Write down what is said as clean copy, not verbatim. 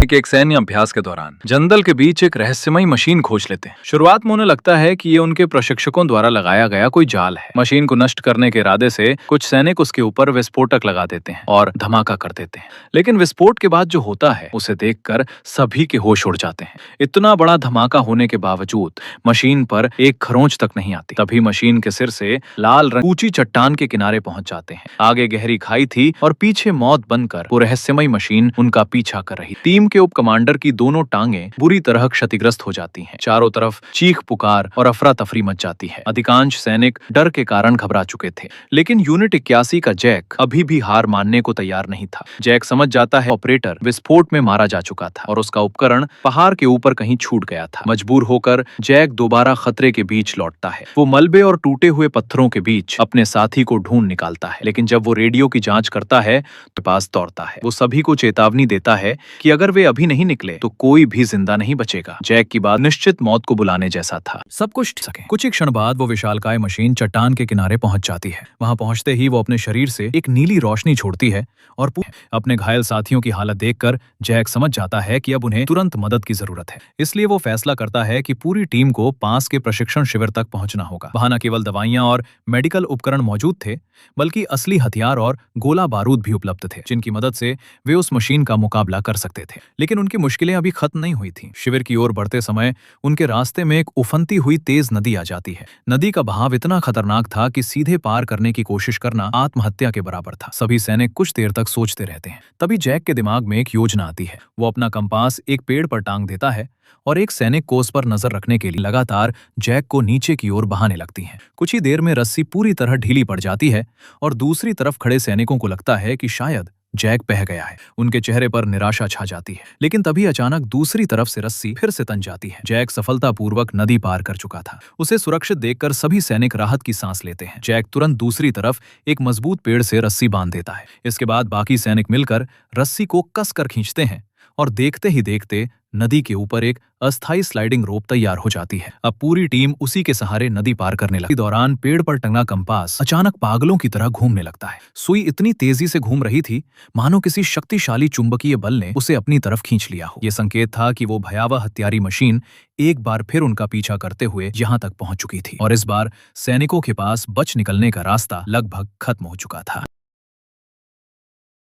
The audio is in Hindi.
के एक सैन्य अभ्यास के दौरान जंगल के बीच एक रहस्यमयी मशीन खोज लेते हैं। शुरुआत में उन्हें लगता है कि ये उनके प्रशिक्षकों द्वारा लगाया गया कोई जाल है। मशीन को नष्ट करने के इरादे से कुछ सैनिक उसके ऊपर विस्फोटक लगा देते हैं और धमाका कर देते हैं। लेकिन विस्फोट के बाद जो होता है उसे देखकर सभी के होश उड़ जाते हैं। इतना बड़ा धमाका होने के बावजूद मशीन पर एक खरोंच तक नहीं आती। तभी मशीन के सिर से लाल रंग ऊंची चट्टान के किनारे पहुंच जाते हैं। आगे गहरी खाई थी और पीछे मौत बनकर वो रहस्यमयी मशीन उनका पीछा कर रही। टीम के उप कमांडर की दोनों टांगें बुरी तरह क्षतिग्रस्त हो जाती हैं। चारों तरफ चीख पुकार और अफरा तफरी मच जाती है। अधिकांश सैनिक डर के कारण घबरा चुके थे, लेकिन यूनिट 81 का जैक अभी भी हार मानने को तैयार नहीं था। जैक समझ जाता है ऑपरेटर विस्फोट में मारा जा चुका था और उसका उपकरण पहाड़ के ऊपर कहीं छूट गया था। मजबूर होकर जैक दोबारा खतरे के बीच लौटता है। वो मलबे और टूटे हुए पत्थरों के बीच अपने साथी को ढूंढ निकालता है, लेकिन जब वो रेडियो की जांच करता है तो पास दौड़ता है। वो सभी को चेतावनी देता है कि अगर वे अभी नहीं निकले तो कोई भी जिंदा नहीं बचेगा। जैक की बात निश्चित मौत को बुलाने जैसा था। सब कुछ ठीक सके। कुछ ही क्षण बाद वो विशालकाय मशीन चट्टान के किनारे पहुंच जाती है। वहां पहुंचते ही वो अपने शरीर से एक नीली रोशनी छोड़ती है और अपने घायल साथियों की हालत देखकर जैक समझ जाता है कि अब उन्हें तुरंत मदद की जरूरत है। इसलिए वो फैसला करता है कि पूरी टीम को पास के प्रशिक्षण शिविर तक पहुंचना होगा। वहां न केवल दवाइयां और मेडिकल उपकरण मौजूद थे, बल्कि असली हथियार और गोला बारूद भी उपलब्ध थे, जिनकी मदद से वे उस मशीन का मुकाबला कर सकते थे। लेकिन उनकी मुश्किलें अभी खत्म नहीं हुई थीं। शिविर की ओर बढ़ते समय उनके रास्ते में एक उफनती हुई तेज नदी आ जाती है। नदी का बहाव इतना खतरनाक था कि सीधे पार करने की कोशिश करना आत्महत्या के बराबर था। सभी सैनिक कुछ देर तक सोचते रहते हैं। तभी जैक के दिमाग में एक योजना आती है। वो अपना कंपास एक पेड़ पर टांग देता है और एक सैनिक को उस पर नजर रखने के लिए लगातार जैक को नीचे की ओर बहाने लगती है। कुछ ही देर में रस्सी पूरी तरह ढीली पड़ जाती है और दूसरी तरफ खड़े सैनिकों को लगता है कि शायद जैक बह गया है। उनके चेहरे पर निराशा छा जाती है, लेकिन तभी अचानक दूसरी तरफ से रस्सी फिर से तन जाती है। जैक सफलतापूर्वक नदी पार कर चुका था। उसे सुरक्षित देखकर सभी सैनिक राहत की सांस लेते हैं। जैक तुरंत दूसरी तरफ एक मजबूत पेड़ से रस्सी बांध देता है। इसके बाद बाकी सैनिक मिलकर रस्सी को कसकर खींचते हैं और देखते ही देखते नदी के ऊपर एक अस्थायी स्लाइडिंग रोप तैयार हो जाती है। अब पूरी टीम उसी के सहारे नदी पार करने लगती। दौरान पेड़ पर टंगा कंपास अचानक पागलों की तरह घूमने लगता है। सुई इतनी तेजी से घूम रही थी मानो किसी शक्तिशाली चुंबकीय बल ने उसे अपनी तरफ खींच लिया हो। यह संकेत था कि वो भयावह हत्यारी मशीन एक बार फिर उनका पीछा करते हुए यहां तक पहुंच चुकी थी और इस बार सैनिकों के पास बच निकलने का रास्ता लगभग खत्म हो चुका था।